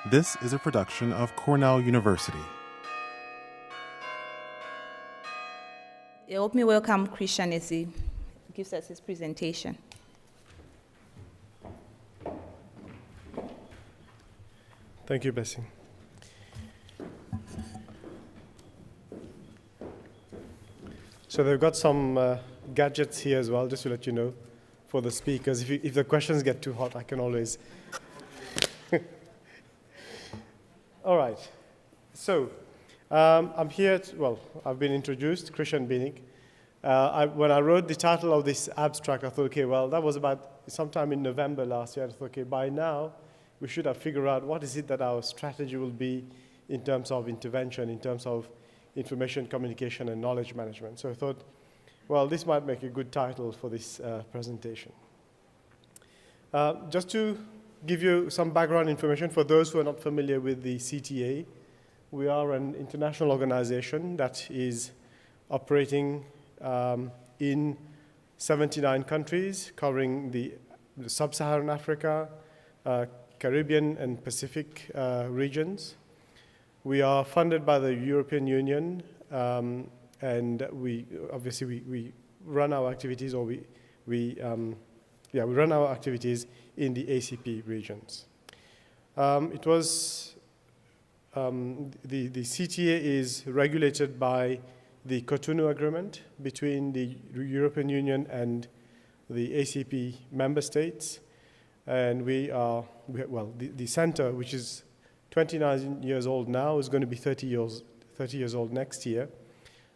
This is a production of Cornell University. Help me welcome Krishan as he gives us his presentation. Thank you, Bessie. So they've got some gadgets here as well, just to let you know, for the speakers. If the questions get too hot, I can always... All right. So I'm here, I've been introduced, Krishan Bheenick. When I wrote the title of this abstract, I thought, okay, well, that was about sometime in November last year. I thought, okay, by now, we should have figured out what is it that our strategy will be in terms of intervention, in terms of information communication and knowledge management. So I thought, well, this might make a good title for this presentation. Just to give you some background information for those who are not familiar with the CTA, we are an international organization that is operating in 79 countries, covering the sub-Saharan Africa, Caribbean and Pacific regions. We are funded by the European Union, and we run our activities, or we run our activities in the ACP regions. The CTA is regulated by the Continuum agreement between the European Union and the ACP member states. And the center, which is 29 years old now, is going to be 30 years old next year,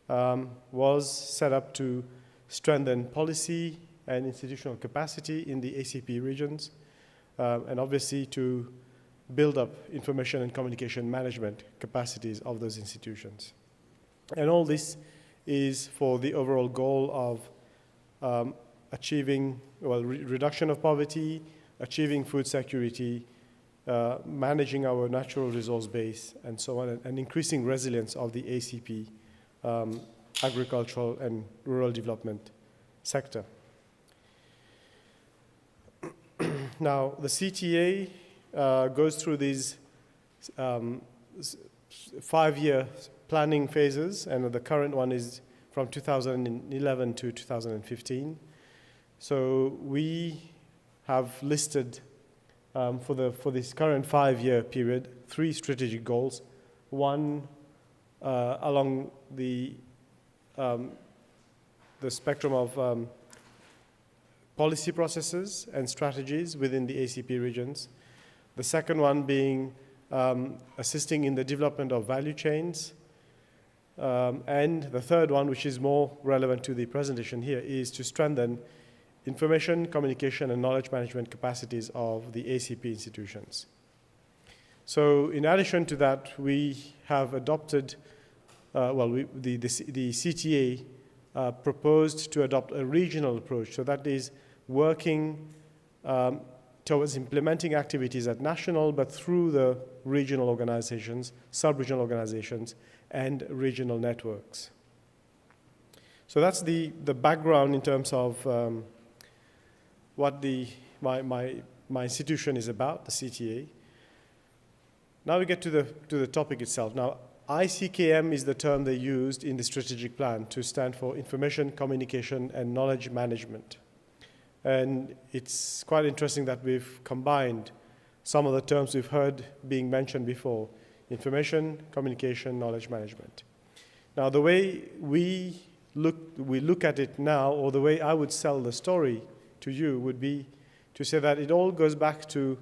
was set up to strengthen policy and institutional capacity in the ACP regions, and obviously to build up information and communication management capacities of those institutions. And all this is for the overall goal of achieving reduction of poverty, achieving food security, managing our natural resource base, and so on, and increasing resilience of the ACP agricultural and rural development sector. Now, the CTA goes through these 5-year planning phases, and the current one is from 2011 to 2015. So we have listed for this current 5-year period 3 strategic goals. One along the spectrum of policy processes and strategies within the ACP regions. The second one being assisting in the development of value chains. And the third one, which is more relevant to the presentation here, is to strengthen information, communication, and knowledge management capacities of the ACP institutions. So in addition to that, we have adopted, the CTA proposed to adopt a regional approach. So that is working towards implementing activities at national, but through the regional organizations, sub-regional organizations, and regional networks. So that's the background in terms of what my institution is about, the CTA. Now we get to the topic itself. Now, ICKM is the term they used in the strategic plan to stand for Information, Communication, and Knowledge Management. And it's quite interesting that we've combined some of the terms we've heard being mentioned before: information, communication, knowledge management. Now, the way we look at it now, or the way I would sell the story to you, would be to say that it all goes back to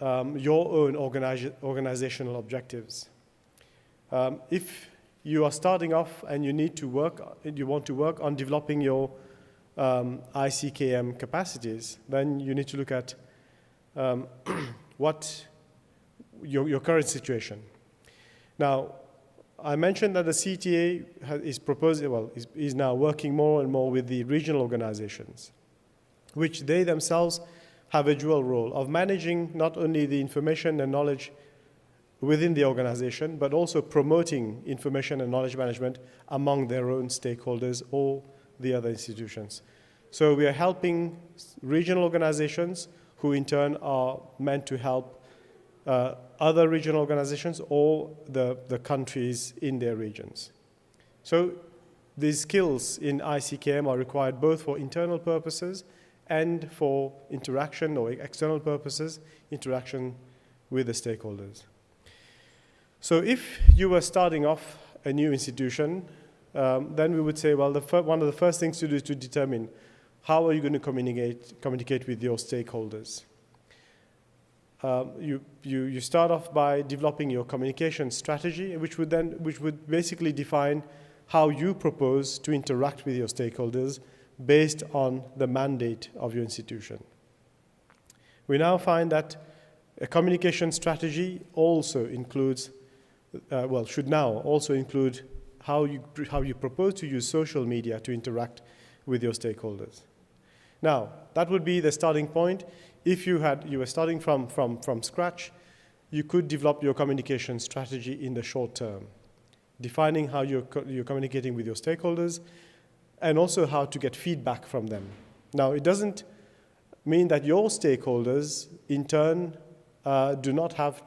your own organizational objectives. If you are starting off and you want to work on developing your ICKM capacities, then you need to look at what your current situation. Now, I mentioned that the CTA is now working more and more with the regional organizations, which they themselves have a dual role of managing not only the information and knowledge within the organization, but also promoting information and knowledge management among their own stakeholders or the other institutions. So we are helping regional organizations who in turn are meant to help other regional organizations or the countries in their regions. So these skills in ICKM are required both for internal purposes and for interaction or external purposes, interaction with the stakeholders. So if you were starting off a new institution, then we would say, well, one of the first things to do is to determine how are you going to communicate with your stakeholders. You start off by developing your communication strategy, which would basically define how you propose to interact with your stakeholders based on the mandate of your institution. We now find that a communication strategy also includes, should now also include how you propose to use social media to interact with your stakeholders. Now, that would be the starting point. If you were starting from scratch, you could develop your communication strategy in the short term, defining how you're communicating with your stakeholders and also how to get feedback from them. Now, it doesn't mean that your stakeholders, in turn, do not have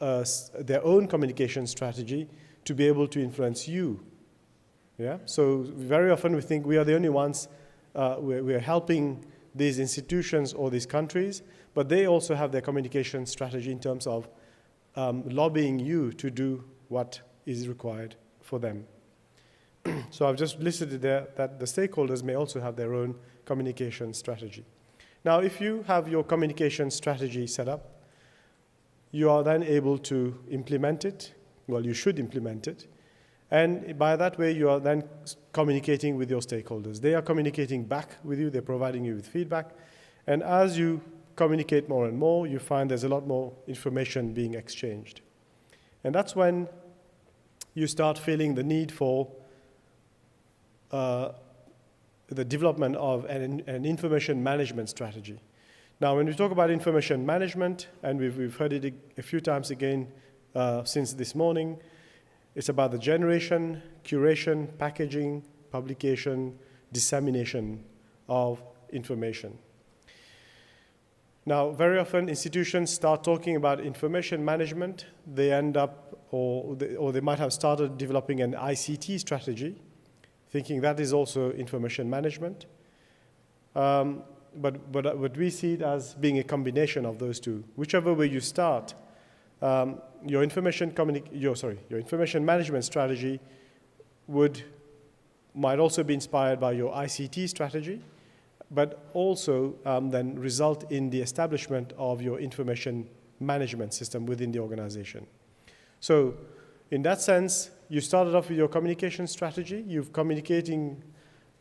their own communication strategy to be able to influence you. Yeah? So very often we think we are the only ones, we are helping these institutions or these countries, but they also have their communication strategy in terms of lobbying you to do what is required for them. So I've just listed it there that the stakeholders may also have their own communication strategy. Now, if you have your communication strategy set up, you are then able to implement it. Well, you should implement it. And by that way, you are then communicating with your stakeholders. They are communicating back with you. They're providing you with feedback. And as you communicate more and more, you find there's a lot more information being exchanged. And that's when you start feeling the need for the development of an information management strategy. Now, when we talk about information management, and we've heard it a few times again since this morning, it's about the generation, curation, packaging, publication, dissemination of information. Now, very often institutions start talking about information management. They end up, or they might have started developing an ICT strategy, thinking that is also information management. But we see it as being a combination of those two. Whichever way you start, your information management strategy might also be inspired by your ICT strategy, but also then result in the establishment of your information management system within the organization. So in that sense, you started off with your communication strategy. You're communicating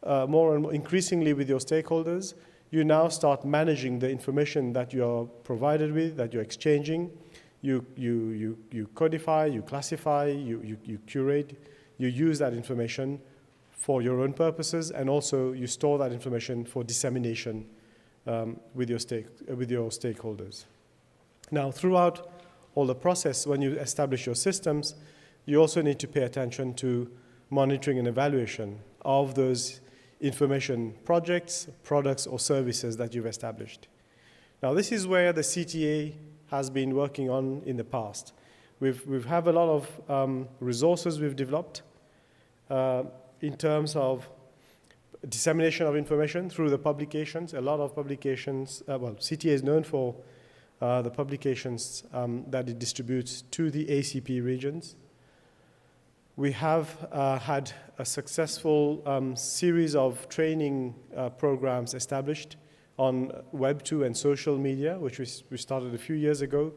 more and more increasingly with your stakeholders. You now start managing the information that you are provided with, that you're exchanging. You codify, you classify, you curate, you use that information for your own purposes, and also you store that information for dissemination with your stakeholders. Now, throughout all the process, when you establish your systems, you also need to pay attention to monitoring and evaluation of those information projects, products, or services that you've established. Now, this is where the CTA has been working on in the past. We've have a lot of resources we've developed in terms of dissemination of information through the publications. A lot of publications, CTA is known for the publications that it distributes to the ACP regions. We have had a successful series of training programs established on Web2 and social media, which we started a few years ago.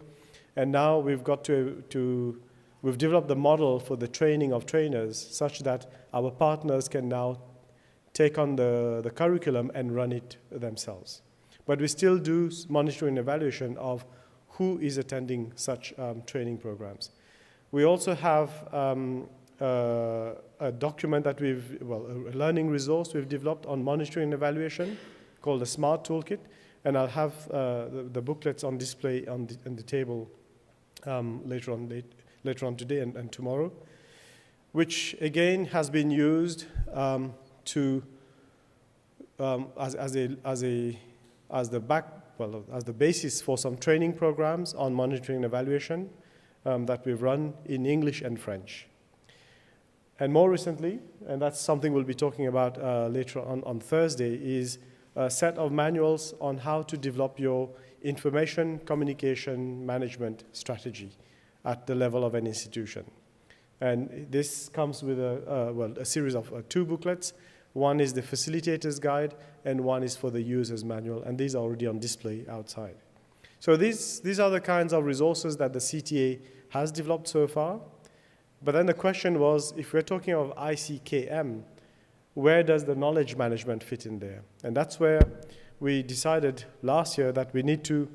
And now we've got we've developed the model for the training of trainers such that our partners can now take on the curriculum and run it themselves. But we still do monitoring and evaluation of who is attending such training programs. We also have a document that a learning resource we've developed on monitoring and evaluation called the SMART Toolkit, and I'll have the booklets on display on the table later on today and tomorrow, which again has been used as the as the basis for some training programs on monitoring and evaluation that we've run in English and French. And more recently, and that's something we'll be talking about later on Thursday, is a set of manuals on how to develop your information communication management strategy at the level of an institution. And this comes with a series of 2 booklets. One is the facilitator's guide, and one is for the user's manual, and these are already on display outside. So these are the kinds of resources that the CTA has developed so far. But then the question was, if we're talking of ICKM, where does the knowledge management fit in there? And that's where we decided last year that we need to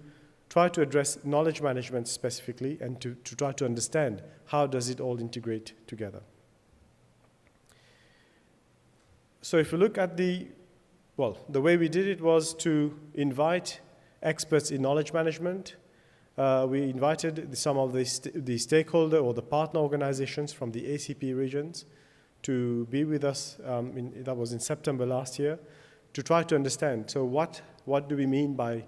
try to address knowledge management specifically and to try to understand how does it all integrate together. So if you look at the way we did it was to invite experts in knowledge management. We invited some of the stakeholder or the partner organizations from the ACP regions to be with us, that was in September last year, to try to understand, so what do we mean by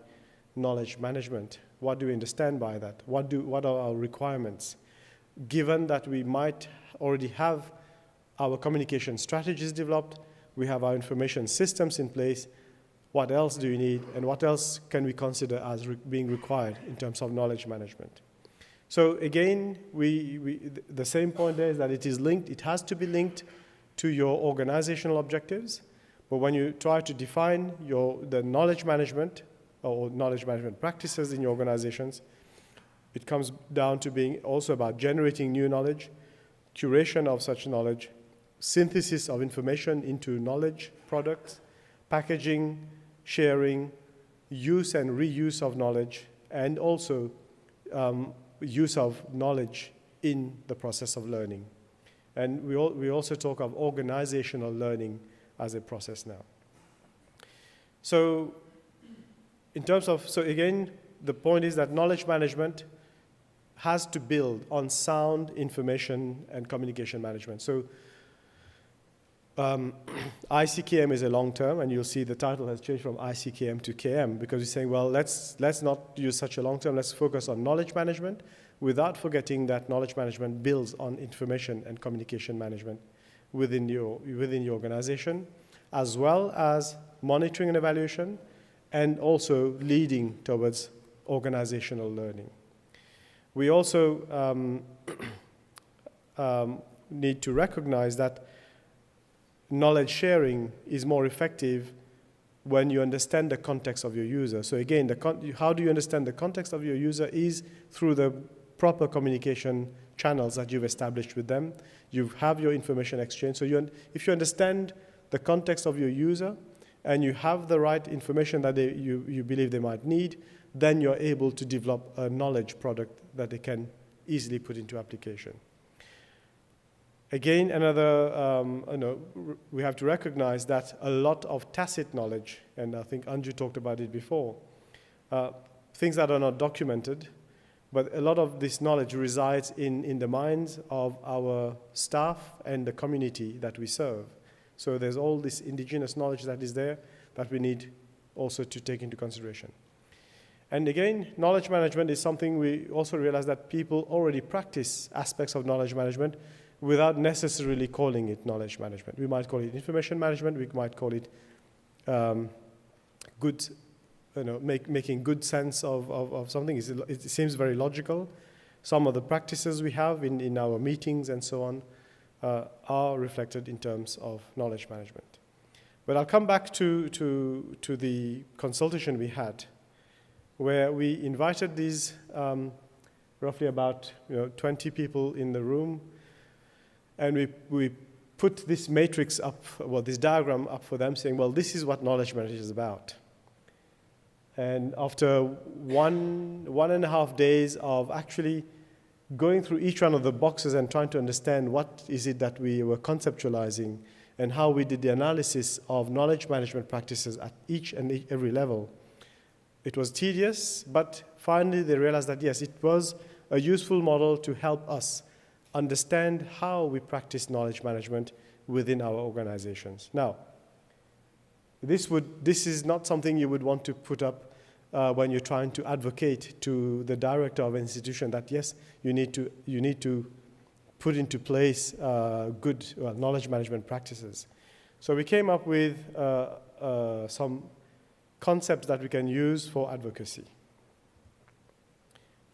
knowledge management? What do we understand by that? What are our requirements? Given that we might already have our communication strategies developed, we have our information systems in place, what else do we need, and what else can we consider as being required in terms of knowledge management? So again, the same point there is that it is linked, it has to be linked to your organizational objectives, but when you try to define the knowledge management or knowledge management practices in your organizations, it comes down to being also about generating new knowledge, curation of such knowledge, synthesis of information into knowledge products, packaging, sharing, use and reuse of knowledge, and also use of knowledge in the process of learning. And we also talk of organizational learning as a process now. So again, the point is that knowledge management has to build on sound information and communication management. So ICKM is a long term, and you'll see the title has changed from ICKM to KM because we're saying, well, let's not use such a long term, let's focus on knowledge management without forgetting that knowledge management builds on information and communication management within your organization, as well as monitoring and evaluation, and also leading towards organizational learning. We also need to recognize that knowledge sharing is more effective when you understand the context of your user. So again, how do you understand the context of your user is through the proper communication channels that you've established with them. You have your information exchange. So if you understand the context of your user and you have the right information that you believe they might need, then you're able to develop a knowledge product that they can easily put into application. Again, we have to recognize that a lot of tacit knowledge, and I think Anju talked about it before, things that are not documented, but a lot of this knowledge resides in the minds of our staff and the community that we serve. So there's all this indigenous knowledge that is there that we need also to take into consideration. And again, knowledge management is something we also realize that people already practice aspects of knowledge management without necessarily calling it knowledge management. We might call it information management, we might call it making good sense of something. It seems very logical. Some of the practices we have in our meetings and so on are reflected in terms of knowledge management. But I'll come back to the consultation we had, where we invited these roughly about 20 people in the room, and we put this matrix up, this diagram up for them, saying, well, this is what knowledge management is about. And after one and a half days of actually going through each one of the boxes and trying to understand what is it that we were conceptualizing and how we did the analysis of knowledge management practices at each and every level, it was tedious, but finally they realized that, yes, it was a useful model to help us understand how we practice knowledge management within our organizations. Now, this is not something you would want to put up when you're trying to advocate to the director of an institution that, yes, you need to put into place good knowledge management practices. So we came up with some concepts that we can use for advocacy.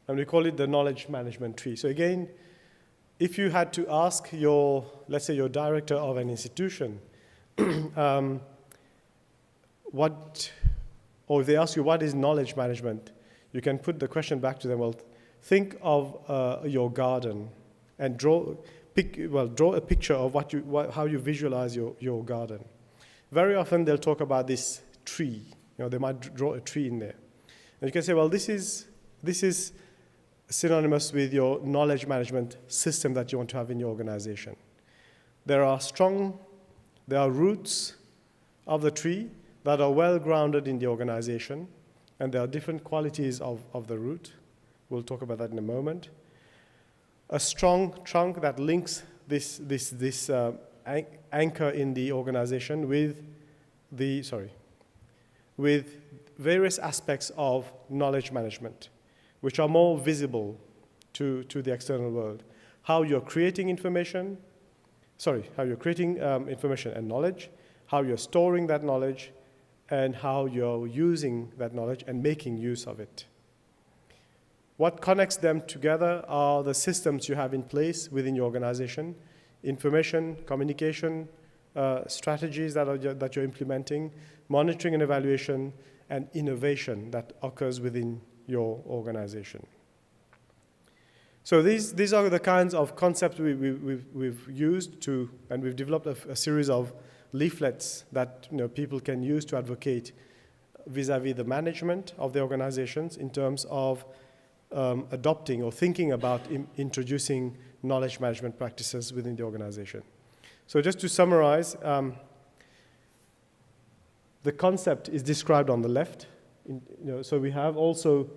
And we call it the knowledge management tree. So again, if you had to ask let's say your director of an institution, or if they ask you what is knowledge management, you can put the question back to them, well, think of your garden and draw a picture of how you visualize your garden. Very often they'll talk about this tree. They might draw a tree in there. And you can say, well, this is synonymous with your knowledge management system that you want to have in your organization. There are roots of the tree that are well grounded in the organization, and there are different qualities of the root. We'll talk about that in a moment. A strong trunk that links this anchor in the organization with various aspects of knowledge management, which are more visible to the external world. How you're creating information and knowledge, how you're storing that knowledge, and how you're using that knowledge and making use of it. What connects them together are the systems you have in place within your organization, information, communication, strategies that you're implementing, monitoring and evaluation, and innovation that occurs within your organization. So these are the kinds of concepts we've used and we've developed a series of leaflets that people can use to advocate vis-a-vis the management of the organizations in terms of adopting or thinking about introducing knowledge management practices within the organization. So just to summarize, the concept is described on the left. So we have also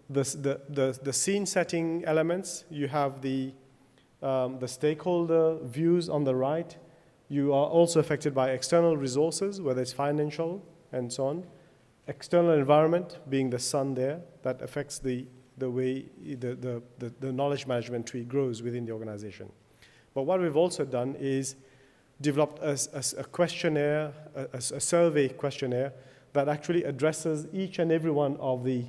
the scene setting elements. You have the stakeholder views on the right. You are also affected by external resources, whether it's financial and so on. External environment, being the sun there, that affects the way the knowledge management tree grows within the organization. But what we've also done is developed a questionnaire, a survey questionnaire that actually addresses each and every one of the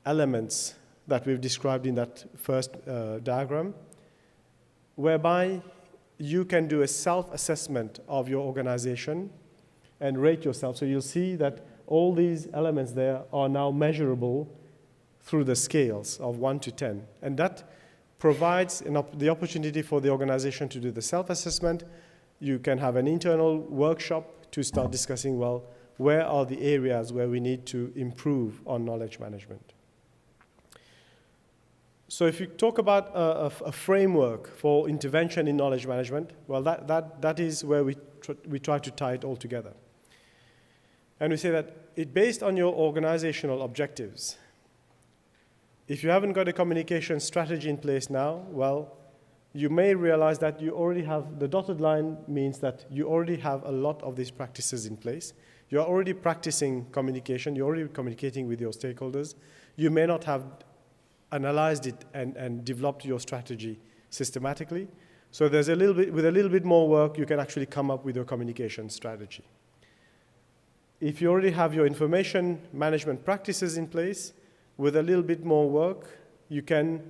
elements that we've described in that first diagram, whereby you can do a self-assessment of your organization and rate yourself. So you'll see that all these elements there are now measurable through the scales of 1 to 10. And that provides the opportunity for the organization to do the self-assessment. You can have an internal workshop to start discussing, well, where are the areas where we need to improve on knowledge management. So if you talk about a framework for intervention in knowledge management, well, that is where we try to tie it all together. And we say that based on your organizational objectives, if you haven't got a communication strategy in place now, well, you may realize that you already have, the dotted line means that you already have a lot of these practices in place. You're already practicing communication. You're already communicating with your stakeholders. You may not have analyzed it and developed your strategy systematically. So with a little bit more work, you can actually come up with your communication strategy. If you already have your information management practices in place, with a little bit more work, you can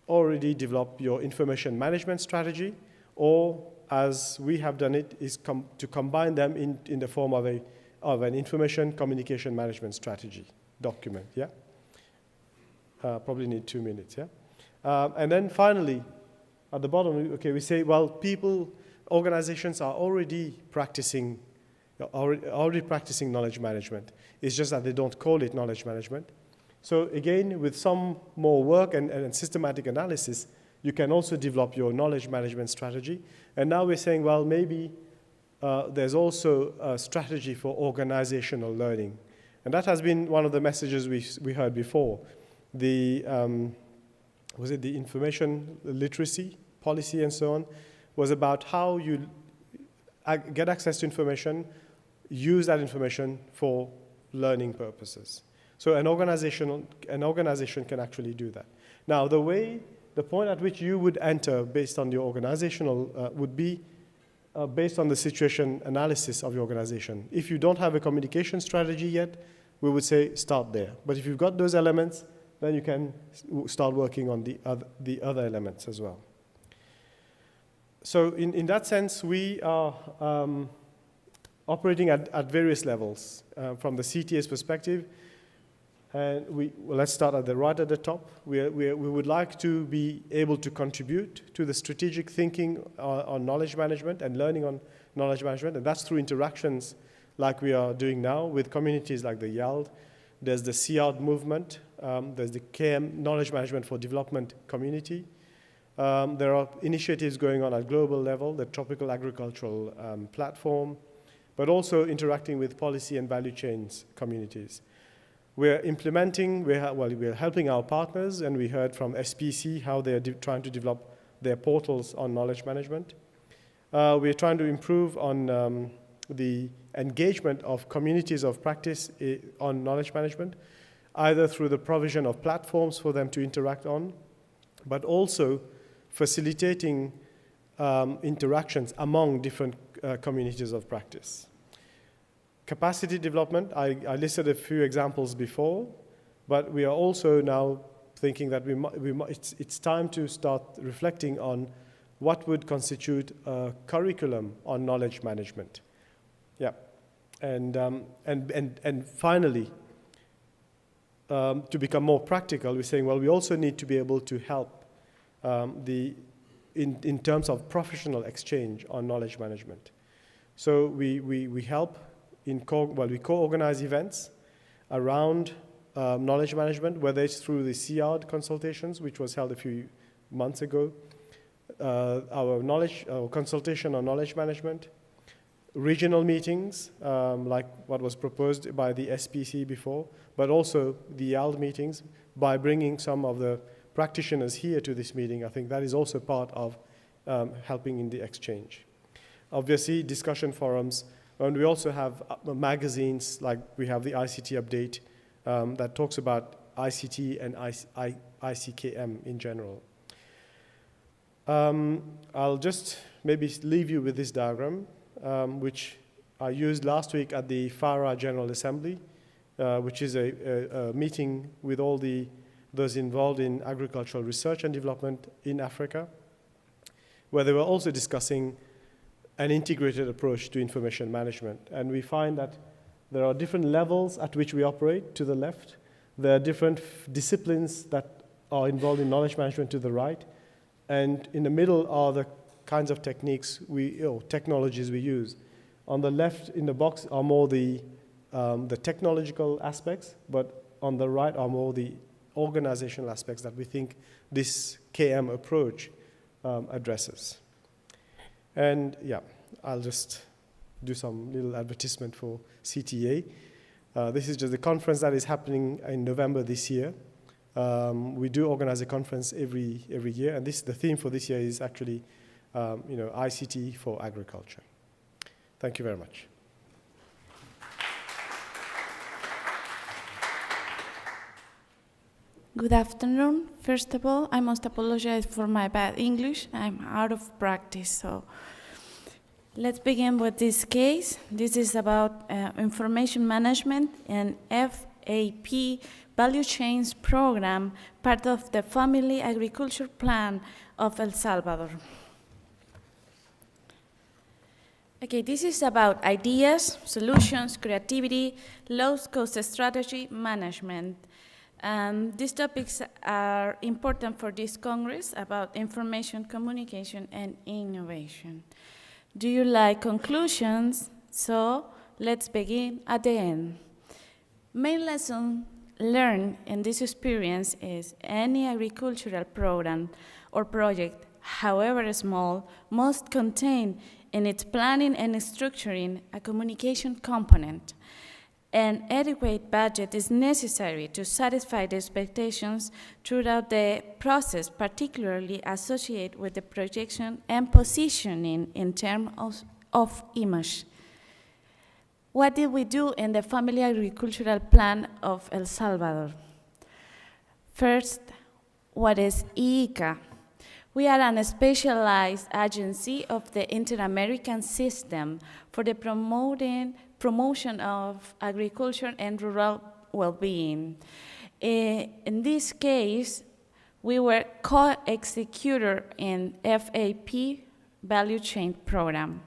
already develop your information management strategy, or as we have done it, is to combine them in the form of an information communication management strategy document, yeah? Probably need 2 minutes, yeah? And then finally, at the bottom, okay, we say, well, organizations are already practicing knowledge management. It's just that they don't call it knowledge management. So again, with some more work and systematic analysis, you can also develop your knowledge management strategy. And now we're saying, well, maybe there's also a strategy for organizational learning. And that has been one of the messages we heard before. Was it the information literacy policy and so on, was about how you get access to information, use that information for learning purposes. So an organization can actually do that. Now, the point at which you would enter based on your organizational would be based on the situation analysis of your organization. If you don't have a communication strategy yet, we would say start there. But if you've got those elements, then you can start working on the other elements as well. So in that sense, we are operating at various levels. From the CTA's perspective, and let's start at the top. We would like to be able to contribute to the strategic thinking on knowledge management and learning on knowledge management, and that's through interactions like we are doing now with communities like the IAALD. There's the IAALD movement. There's the ICKM, Knowledge Management for Development community. There are initiatives going on at global level, the Tropical Agricultural Platform, but also interacting with policy and value chains communities. We're implementing, we're helping our partners, and we heard from SPC how they're trying to develop their portals on knowledge management. We're trying to improve on the engagement of communities of practice on knowledge management, either through the provision of platforms for them to interact on, but also facilitating interactions among different communities of practice. Capacity development, I listed a few examples before, but we are also now thinking that it's time to start reflecting on what would constitute a curriculum on knowledge management. Yeah, and finally, to become more practical, we're saying, well, we also need to be able to help in terms of professional exchange on knowledge management. So we help we co-organize events around knowledge management, whether it's through the IAALD consultations, which was held a few months ago, our consultation on knowledge management, regional meetings, like what was proposed by the SPC before, but also the IAALD meetings, by bringing some of the practitioners here to this meeting. I think that is also part of helping in the exchange. Obviously, discussion forums, and we also have magazines, like we have the ICT update that talks about ICT and ICKM in general. I'll just maybe leave you with this diagram, which I used last week at the FARA General Assembly, which is a meeting with all those involved in agricultural research and development in Africa, where they were also discussing an integrated approach to information management. And we find that there are different levels at which we operate to the left. There are different disciplines that are involved in knowledge management to the right. And in the middle are the kinds of technologies we use. On the left in the box are more the technological aspects, but on the right are more the organizational aspects that we think this KM approach addresses. And yeah, I'll just do some little advertisement for CTA. This is just a conference that is happening in November this year. We do organize a conference every year, and the theme for this year is actually ICT for agriculture. Thank you very much. Good afternoon. First of all, I must apologize for my bad English. I'm out of practice, so let's begin with this case. This is about information management and FAP Value Chains Program, part of the Family Agriculture Plan of El Salvador. Okay, this is about ideas, solutions, creativity, low-cost strategy management. These topics are important for this Congress about information, communication, and innovation. Do you like conclusions? So let's begin at the end. Main lesson learned in this experience is any agricultural program or project, however small, must contain in its planning and structuring a communication component. An adequate budget is necessary to satisfy the expectations throughout the process, particularly associated with the projection and positioning in terms of image. What did we do in the Family Agricultural Plan of El Salvador? First, what is ICKM? We are a specialized agency of the Inter-American System for the promotion of agriculture and rural well-being. In this case, we were co-executor in FAP value chain program.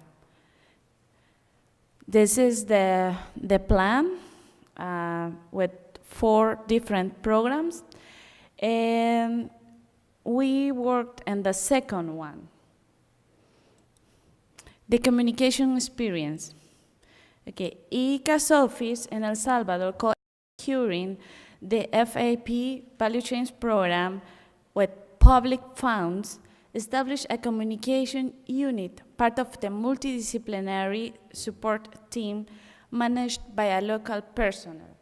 This is the plan with 4 different programs, and we worked on the second one, the communication experience. Okay, ICA's office in El Salvador, co-securing the FAP value chains program with public funds, established a communication unit, part of the multidisciplinary support team managed by a local personnel.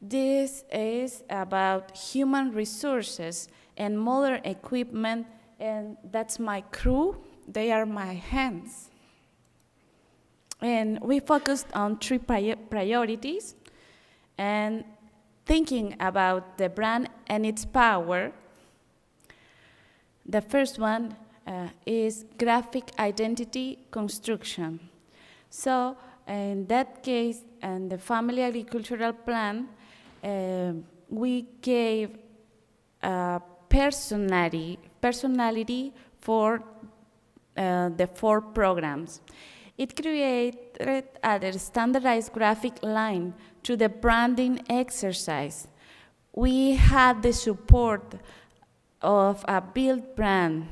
This is about human resources and modern equipment, and that's my crew. They are my hands. And we focused on 3 priorities, and thinking about the brand and its power. The first one is graphic identity construction. So in that case, in the Family Agricultural Plan, we gave personality for the 4 programs. It created a standardized graphic line to the branding exercise. We had the support of a built brand,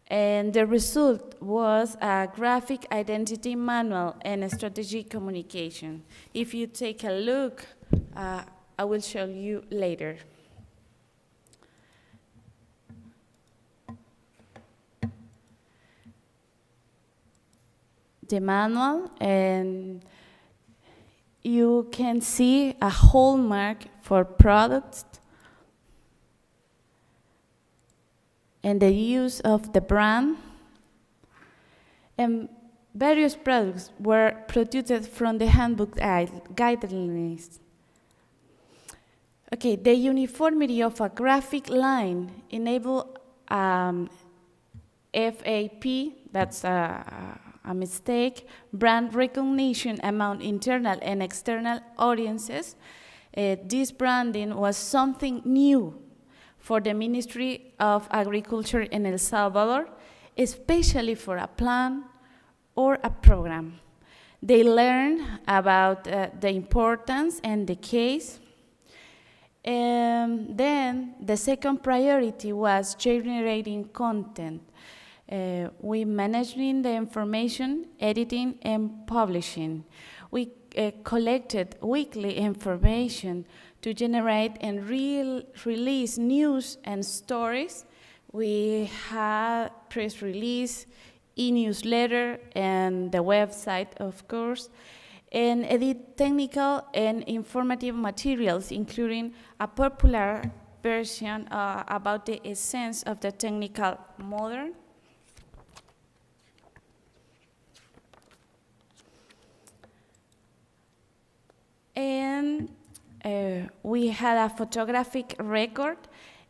and the result was a graphic identity manual and a strategic communication. If you take a look, I will show you later. The manual, and you can see a hallmark for products and the use of the brand. And various products were produced from the handbook guidelines. Okay, the uniformity of a graphic line enabled FAP, that's a mistake, brand recognition among internal and external audiences. This branding was something new for the Ministry of Agriculture in El Salvador, especially for a plan or a program. They learned about the importance and the case. And then the second priority was generating content. We managing the information, editing, and publishing. We collected weekly information to generate and release news and stories. We had press release, e-newsletter, and the website, of course, and edit technical and informative materials, including a popular version about the essence of the technical modern. And we had a photographic record,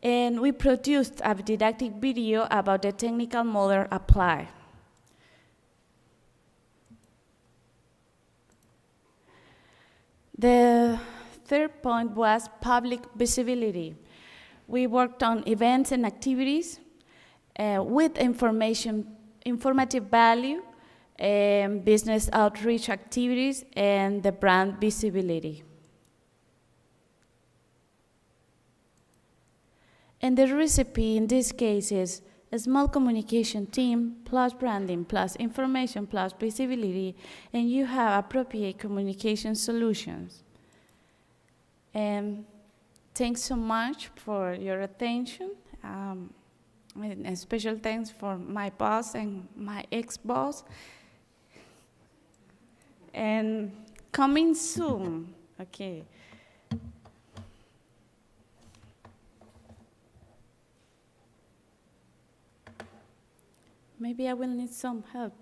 and we produced a didactic video about the technical model applied. The third point was public visibility. We worked on events and activities with informative value, business outreach activities, and the brand visibility. And the recipe in this case is a small communication team plus branding plus information plus visibility, and you have appropriate communication solutions. And thanks so much for your attention. And a special thanks for my boss and my ex-boss. And coming soon, okay. Maybe I will need some help.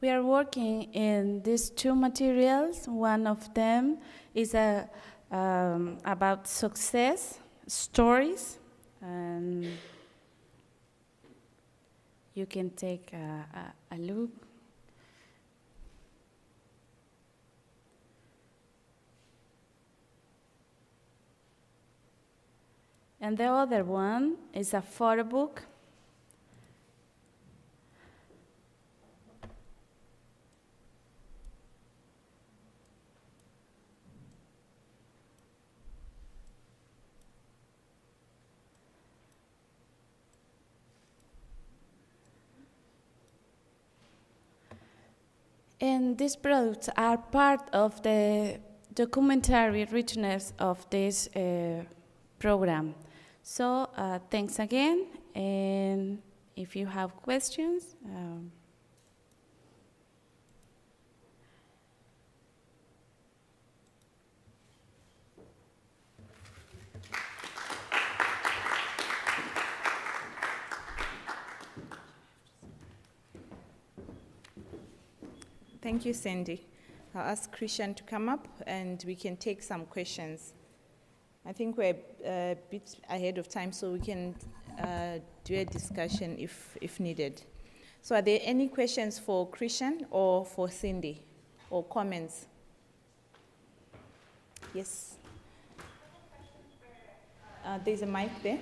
We are working in these two materials. One of them is about success stories, and you can take a look. And the other one is a photo book. And these products are part of the documentary richness of this program. So thanks again, and if you have questions. Thank you, Cindy. I'll ask Krishan to come up and we can take some questions. I think we're a bit ahead of time, so we can do a discussion if needed. So are there any questions for Krishan or for Cindy, or comments? Yes. There's a mic there.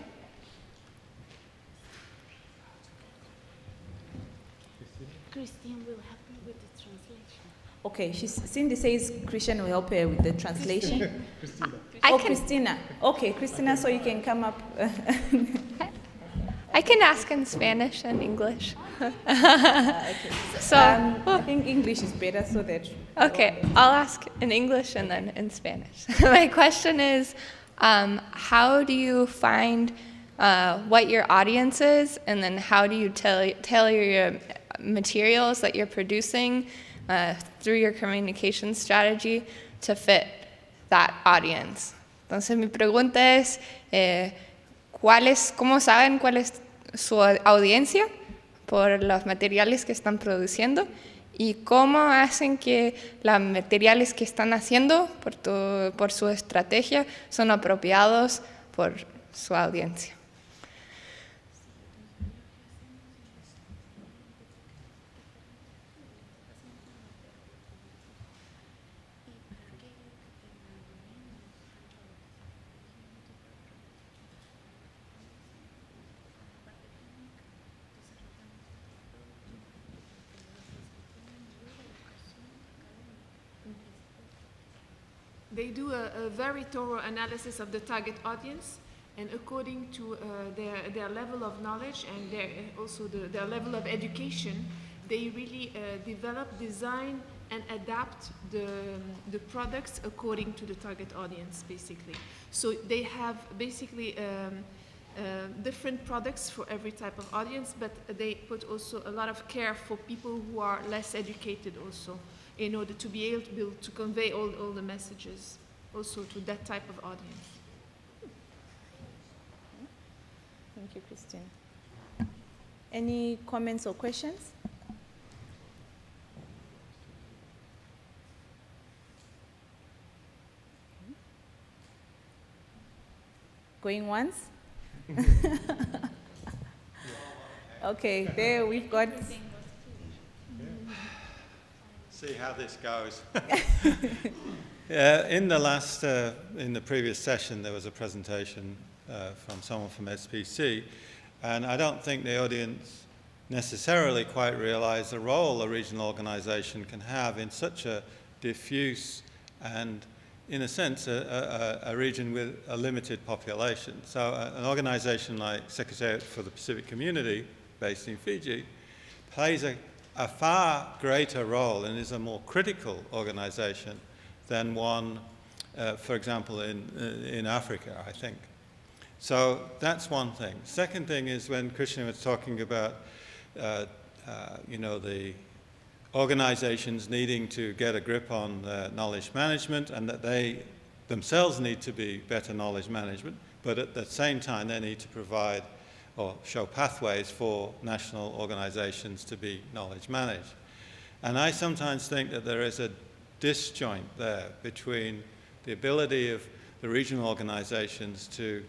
Christian will help me with the translation. Okay, Cindy says Krishan will help her with the translation. Christina. Christina. Okay, Christina, so you can come up. I can ask in Spanish and English. Okay. So, I think English is better so that... okay, I'll ask in English and then in Spanish. My question is, how do you find what your audience is, and then how do you tailor your materials that you're producing through your communication strategy to fit that audience? Entonces mi pregunta es, ¿cómo saben cuál es su audiencia por los materiales que están produciendo? ¿Y cómo hacen que los materiales que están haciendo por su estrategia son apropiados por su audiencia? They do a very thorough analysis of the target audience, and according to their level of knowledge and their level of education, they really develop, design, and adapt the products according to the target audience, basically. So they have basically different products for every type of audience, but they put also a lot of care for people who are less educated also, in order to be able to convey all the messages also to that type of audience. Thank you, Christine. Any comments or questions? Going once? Okay, there we've got... See how this goes. In the previous session, there was a presentation from someone from SPC, and I don't think the audience necessarily quite realize the role a regional organization can have in such a diffuse and, in a sense, a region with a limited population. So an organization like Secretariat for the Pacific Community, based in Fiji, plays a far greater role and is a more critical organization than one, for example, in Africa, I think. So that's one thing. Second thing is when Krishan was talking about, the organizations needing to get a grip on knowledge management, and that they themselves need to be better knowledge management, but at the same time they need to provide or show pathways for national organizations to be knowledge managed. And I sometimes think that there is a disjoint there between the ability of the regional organizations to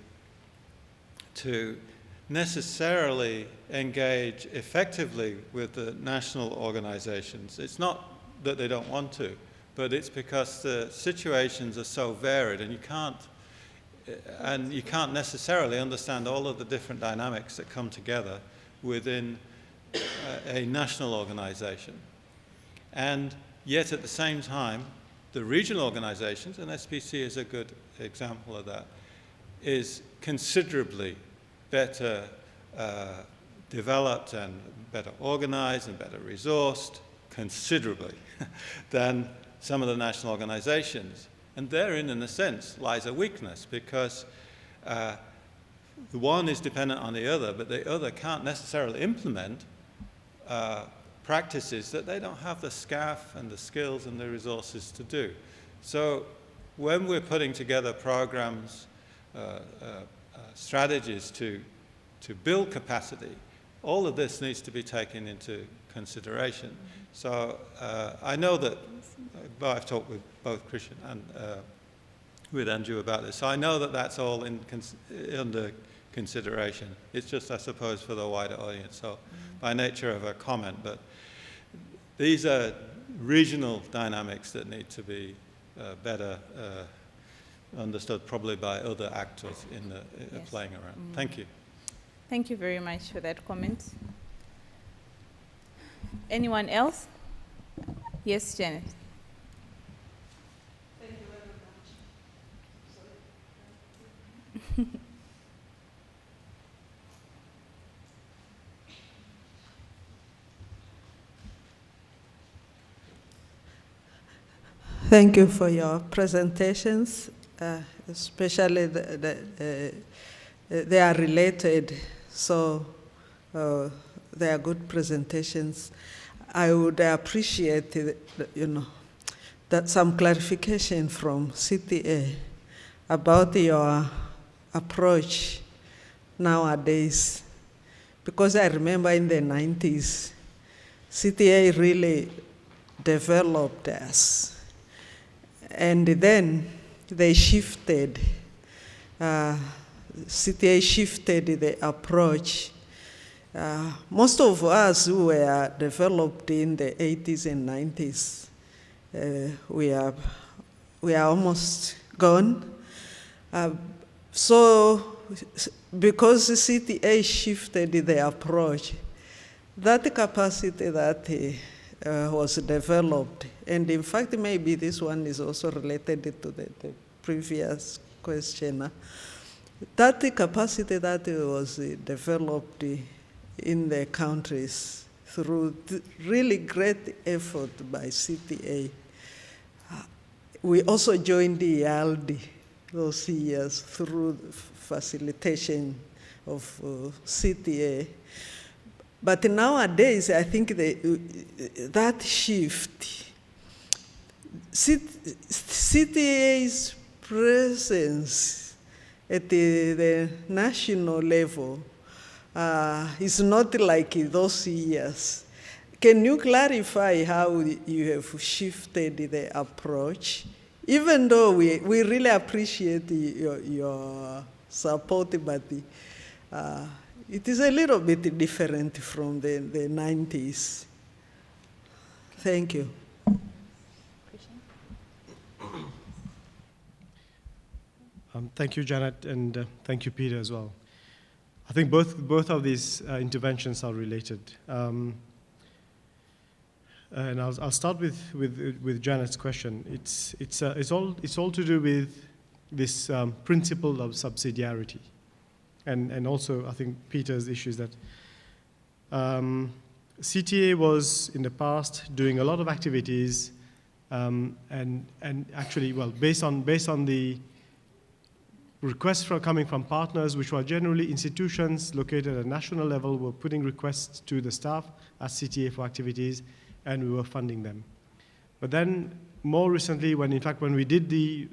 necessarily engage effectively with the national organizations. It's not that they don't want to, but it's because the situations are so varied, and you can't necessarily understand all of the different dynamics that come together within a national organization. And yet at the same time, the regional organizations, and SPC is a good example of that, is considerably better developed and better organized and better resourced, considerably, than some of the national organizations. And therein, in a sense, lies a weakness, because the one is dependent on the other, but the other can't necessarily implement practices that they don't have the SCAF and the skills and the resources to do. So when we're putting together programs, strategies to build capacity, all of this needs to be taken into consideration. So I know that, I've talked with both Krishan and with Andrew about this, so I know that that's all under consideration. It's just, I suppose, for the wider audience, so by nature of a comment, but these are regional dynamics that need to be better understood probably by other actors in the playing around. Thank you. Thank you very much for that comment. Anyone else? Yes, Janet. Thank you very much. Thank you for your presentations, especially they are related, so they are good presentations. I would appreciate, that some clarification from CTA about your approach nowadays, because I remember in the 90s, CTA really developed us. And then they shifted, CTA shifted the approach. Most of us who were developed in the 80s and 90s, we are almost gone. So because CTA shifted the approach, that capacity that was developed, and in fact maybe this one is also related to the previous question, that capacity that was developed in the countries through really great effort by CTA. We also joined the IAALD those years through facilitation of CTA. But nowadays, I think that shift, CTA's presence at the national level is not like those years. Can you clarify how you have shifted the approach? Even though we really appreciate your support, but it is a little bit different from the 90s. Thank you. Thank you, Janet, and thank you, Peter, as well. I think both of these interventions are related. And I'll start with Janet's question. It's all to do with this principle of subsidiarity. And also, I think Peter's issue is that CTA was in the past doing a lot of activities, and actually, well, based on the requests coming from partners, which were generally institutions located at national level, were putting requests to the staff at CTA for activities, and we were funding them. But then, more recently, when we did the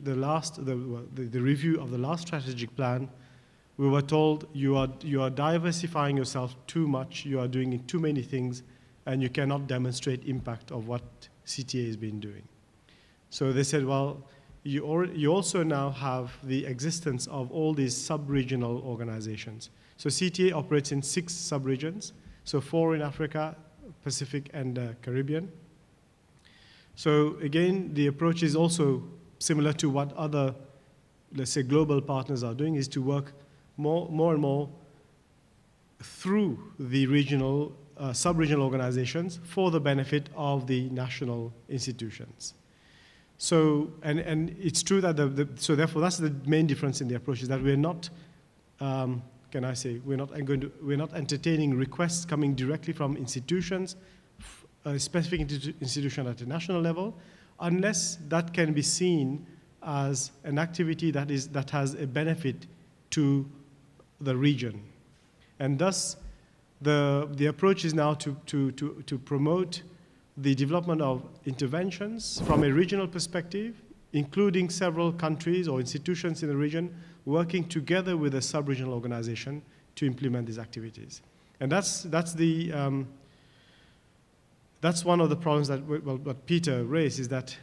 review of the last strategic plan, we were told you are diversifying yourself too much, you are doing too many things, and you cannot demonstrate impact of what CTA has been doing. So they said, well, you also now have the existence of all these sub-regional organizations. So CTA operates in 6 sub-regions, so 4 in Africa, Pacific, and Caribbean. So again, the approach is also similar to what other, let's say, global partners are doing, is to work more and more through the regional, sub-regional organizations for the benefit of the national institutions. So, and it's true that so therefore that's the main difference in the approach, is that we're not, we're not entertaining requests coming directly from institutions, a specific institution at a national level, unless that can be seen as an activity that has a benefit to the region. And thus, the approach is now to promote the development of interventions from a regional perspective, including several countries or institutions in the region working together with a sub-regional organization to implement these activities. And that's one of the problems that what Peter raised, is that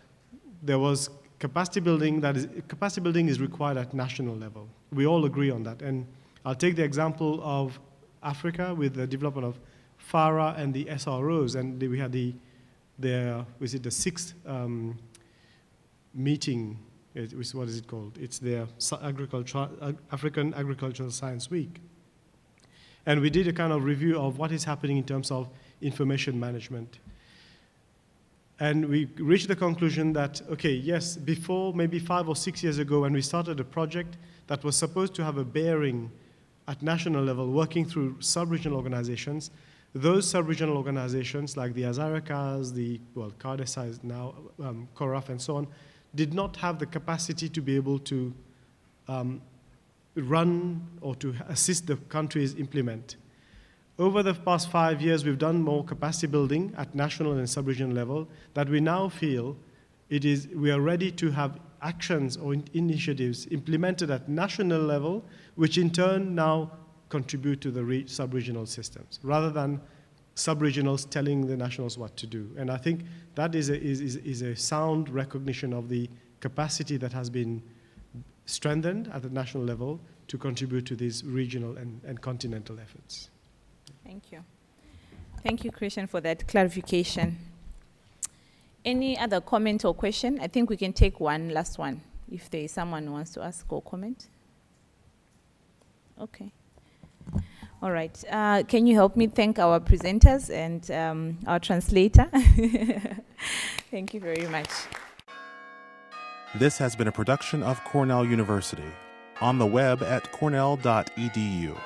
there was capacity building. Capacity building is required at national level. We all agree on that. And I'll take the example of Africa with the development of FARA and the SROs, and we had the 6th meeting. What is it called? It's the African Agricultural Science Week. And we did a kind of review of what is happening in terms of information management. And we reached the conclusion that, okay, yes, before maybe 5 or 6 years ago, when we started a project that was supposed to have a bearing at national level, working through sub-regional organizations, those sub-regional organizations like the Azaracas, CARDESA is now, CORAF and so on, did not have the capacity to be able to run or to assist the countries implement. Over the past 5 years, we've done more capacity building at national and sub-regional level, that we now feel we are ready to have actions or initiatives implemented at national level, which in turn now contribute to the sub-regional systems, rather than sub-regionals telling the nationals what to do. And I think that is a sound recognition of the capacity that has been strengthened at the national level to contribute to these regional and continental efforts. Thank you. Thank you, Krishan, for that clarification. Any other comment or question? I think we can take one last one, if there is someone who wants to ask or comment. Okay. All right. Can you help me thank our presenters and our translator? Thank you very much. This has been a production of Cornell University. On the web at cornell.edu.